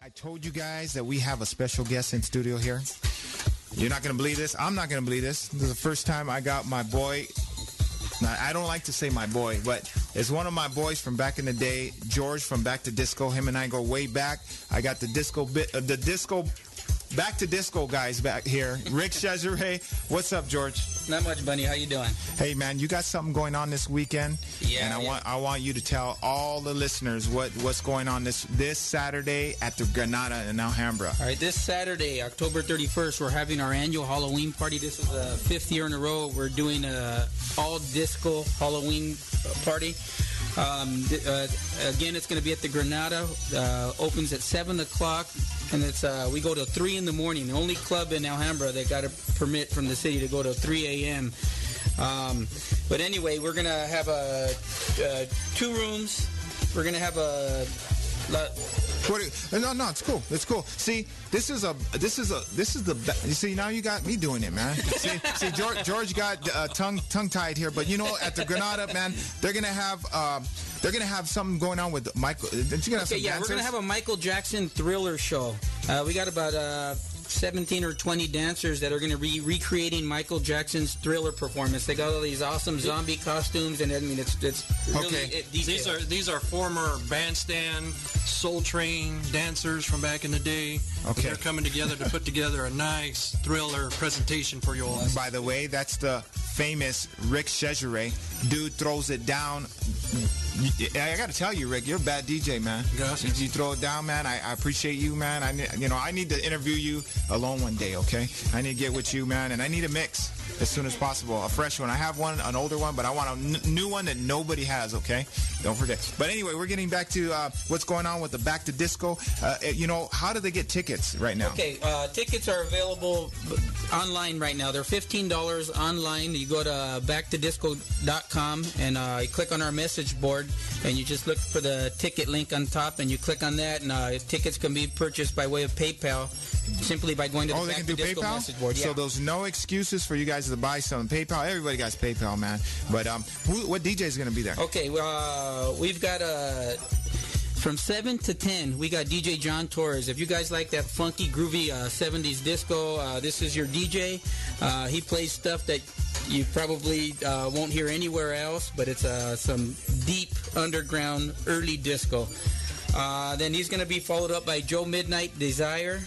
I told you guys that we have a special guest in studio here. You're not going to believe this. I'm not going to believe this. This is the first time I got my boy. Now, I don't like to say my boy, but it's one of my boys from back in the day, George from Back to Disco. Him and I go way back. I got the disco Back to Disco guys back here. Rick Shezoray. What's up, George? Not much, Bunny. How you doing? Hey, man, you got something going on this weekend? Yeah. And I want you to tell all the listeners what's going on this Saturday at the Granada in Alhambra. All right, this Saturday, October 31st, we're having our annual Halloween party. This is the 5th year in a row. We're doing a all-disco Halloween party. Again, it's going to be at the Granada. Opens at 7 o'clock, and we go to 3 in the morning. The only club in Alhambra that got a permit from the city to go to 3 a.m. But anyway, we're going to have 2 rooms. We're going to have No, it's cool. It's cool. See, this is the. You see, now you got me doing it, man. See, George got tongue tied here, but you know, at the Granada, man, they're gonna have something going on with Michael. Didn't you gonna have some dancers? We're gonna have a Michael Jackson Thriller show. We got about 17 or 20 dancers that are going to be recreating Michael Jackson's Thriller performance. They got all these awesome zombie costumes, and I mean, it's really okay. These are former bandstand, Soul Train dancers from back in the day. Okay, they're coming together to put together a nice Thriller presentation for you all. By the way, that's the famous Rick Shezoray. Dude throws it down. I got to tell you, Rick, you're a bad DJ, man. Gracias. You throw it down, man. I appreciate you, man. I need to interview you alone one day, okay? I need to get with you, man, and I need a mix as soon as possible, a fresh one. I have one, an older one, but I want a new one that nobody has, okay? Don't forget. But anyway, we're getting back to what's going on with the Back to Disco. How do they get tickets right now? Okay, tickets are available online right now. They're $15 online. You go to backtodisco.com and you click on our message board, and you just look for the ticket link on top, and you click on that, and tickets can be purchased by way of PayPal simply by going to the Back to Disco message board. Yeah. So there's no excuses for you guys to buy some PayPal. Everybody got PayPal, man. But what DJ is going to be there? Okay, we've got from 7 to 10, we got DJ John Torres. If you guys like that funky, groovy 70s disco, this is your DJ. He plays stuff that you probably won't hear anywhere else, but it's some deep underground early disco. Then he's going to be followed up by Joe Midnight Desire.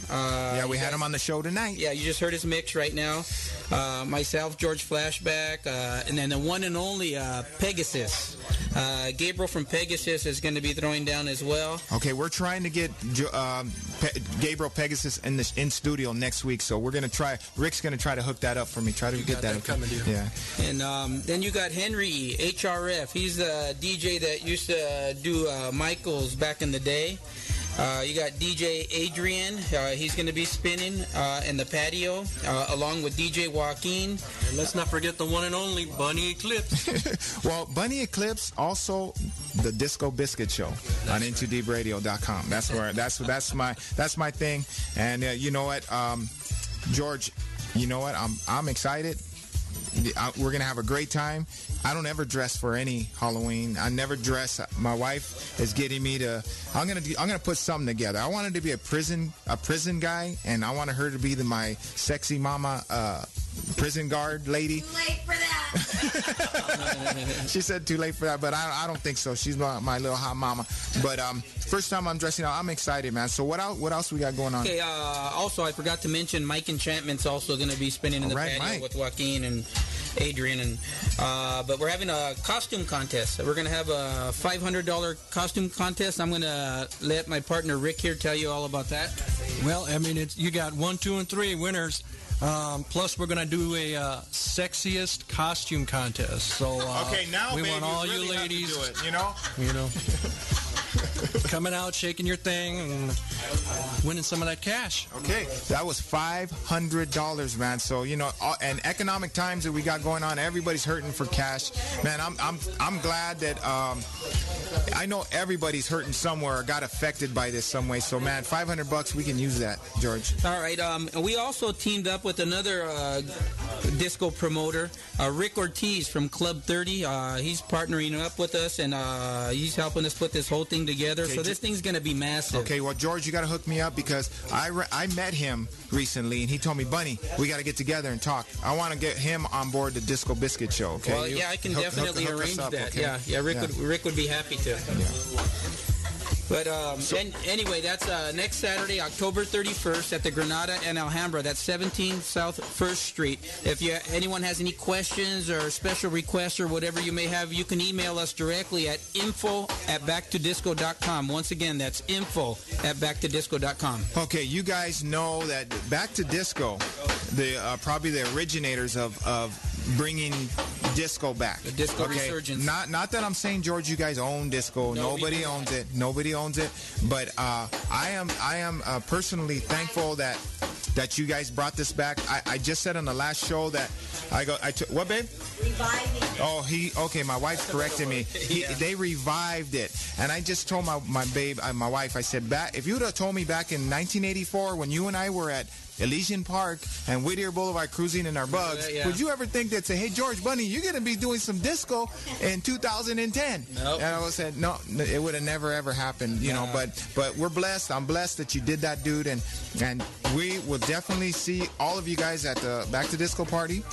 We had him on the show tonight. Yeah, you just heard his mix right now. Myself, George Flashback, and then the one and only Pegasus. Gabriel from Pegasus is going to be throwing down as well. Okay, we're trying to get Gabriel Pegasus in studio next week, so we're going to try. Rick's going to try to hook that up for me. Try to get that coming. Yeah. And then you got Henry HRF. He's the DJ that used to do Michael's back in the day. You got DJ Adrian. He's going to be spinning in the patio along with DJ Joaquin. And let's not forget the one and only Bunny Eclipse. Well, Bunny Eclipse, also the Disco Biscuit Show on IntoDeepRadio.com. That's my thing. And you know what, George? You know what? I'm excited. We're gonna have a great time. I don't ever dress for any Halloween. I never dress. My wife is getting me to. I'm gonna put something together. I wanted to be a prison guy, and I want her to be my sexy mama prison guard lady. Too late for that. She said too late for that, but I don't think so. She's my little hot mama. But first time I'm dressing out, I'm excited, man. So what else we got going on? Okay. Also, I forgot to mention Mike Enchantment's also going to be spinning in the patio Mike. with Joaquin and Adrian, and but we're having a costume contest. We're going to have a $500 costume contest. I'm going to let my partner Rick here tell you all about that. Well, I mean, you got 1, 2, and 3 winners. Plus, we're going to do a sexiest costume contest. So okay, now we baby, want all really you ladies, have to do it, you know, coming out, shaking your thing, and winning some of that cash. Okay, that was $500, man. So and economic times that we got going on, everybody's hurting for cash, man. I'm glad that I know everybody's hurting somewhere or got affected by this some way. So, man, $500, we can use that, George. All right. We also teamed up with another disco promoter, Rick Ortiz from Club 30. He's partnering up with us, and he's helping us put this whole thing together. Okay, so this thing's going to be massive. Okay, well, George, you got to hook me up because I met him recently, and he told me, Bunny, we got to get together and talk. I want to get him on board the Disco Biscuit show, okay? Well, yeah, I can definitely arrange up, that. okay? Yeah, Rick would be happy to. Yeah. But anyway, that's next Saturday, October 31st at the Granada and Alhambra. That's 17 South 1st Street. If anyone has any questions or special requests or whatever you may have, you can email us directly at info@backtodisco.com. Once again, that's info@backtodisco.com. Okay, you guys know that Back to Disco, probably the originators of bringing disco back. The disco resurgence. Not that I'm saying, George, you guys own disco. No, Nobody owns it. Nobody owns it. But I am personally thankful that you guys brought this back. I just said on the last show that what, babe? Reviving it. Oh, okay. My wife's correcting me. They revived it, and I just told my wife. I said, if you would have told me back in 1984 when you and I were at Elysian Park and Whittier Boulevard cruising in our bugs, would you ever think that say, hey, George, Bunny, you're going to be doing some disco in 2010? Nope. And I would say, no, it would have never, ever happened, you know, but we're blessed. I'm blessed that you did that, dude, and we will definitely see all of you guys at the Back to Disco party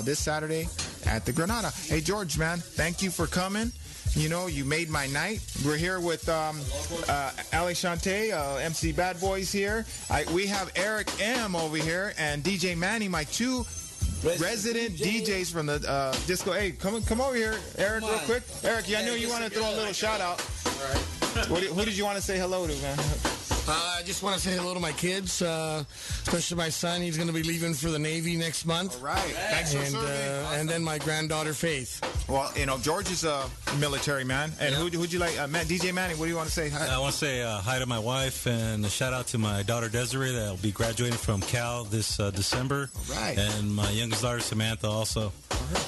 this Saturday at the Granada. Hey, George, man, thank you for coming. You know, you made my night. We're here with Ali Shante, MC Bad Boys here. We have Eric M over here and DJ Manny, my two resident DJs from the disco. Hey, come over here, Eric, real quick. Eric, I know you want to throw a little shout out. All right. Who did you want to say hello to, man? I just want to say hello to my kids, especially my son. He's going to be leaving for the Navy next month. All right. Thanks for serving. And then my granddaughter, Faith. Well, you know, George is a military man. And who'd you like? DJ Manny, what do you want to say? Hi. I want to say hi to my wife and a shout out to my daughter, Desiree, that will be graduating from Cal this December. All right. And my youngest daughter, Samantha, also. All right.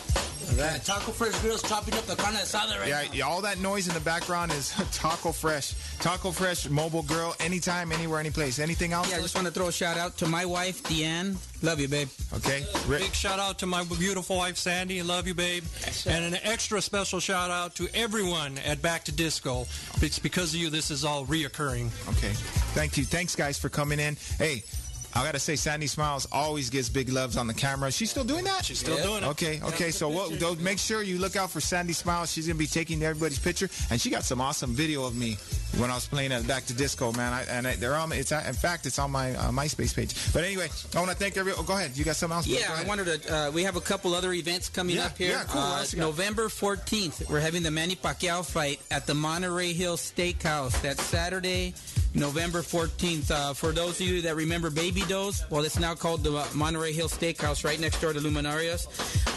Taco Fresh Grill's chopping up the carne asada right now. Yeah, all that noise in the background is Taco Fresh. Taco Fresh Mobile Grill, anytime, anywhere, any place. Anything else? Yeah, I just want to throw a shout out to my wife, Deanne. Love you, babe. Okay. Big shout out to my beautiful wife, Sandy. Love you, babe. And an extra special shout out to everyone at Back to Disco. It's because of you this is all reoccurring. Okay. Thank you. Thanks, guys, for coming in. Hey, I got to say, Sandy Smiles always gets big loves on the camera. She's still doing that? She's still doing it. Okay. So make sure you look out for Sandy Smiles. She's going to be taking everybody's picture. And she got some awesome video of me when I was playing at Back to Disco, man. They're on. In fact, it's on my MySpace page. But anyway, I want to thank everyone. Oh, go ahead. You got something else? Yeah, I wanted to. We have a couple other events coming up here. Yeah, cool. November 14th, we're having the Manny Pacquiao fight at the Monterey Hill Steakhouse. That's Saturday, November 14th. For those of you that remember Baby Doe's, well, it's now called the Monterey Hill Steakhouse right next door to Luminarias.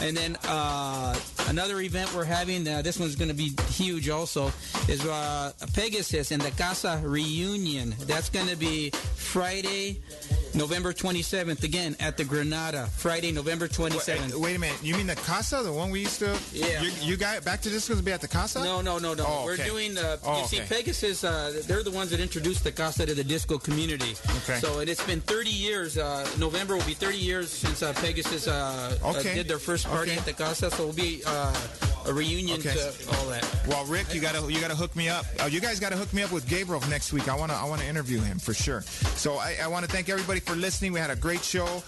And then another event we're having, this one's going to be huge also, is Pegasus and the Casa Reunion. That's going to be Friday, November 27th, again, at the Granada. Friday, November 27th. Wait a minute. You mean the Casa, the one we used to? Yeah. You got Back to Disco going to be at the Casa? No. Oh, We're okay. doing you see, Pegasus, they're the ones that introduced the Casa to the disco community. Okay. So it's been 30 years. November will be 30 years since Pegasus did their first party at the Casa. So it'll be a reunion to all that. Well, Rick, you gotta hook me up. You guys gotta hook me up with Gabriel next week. I wanna interview him for sure. So I want to thank everybody for listening. We had a great show.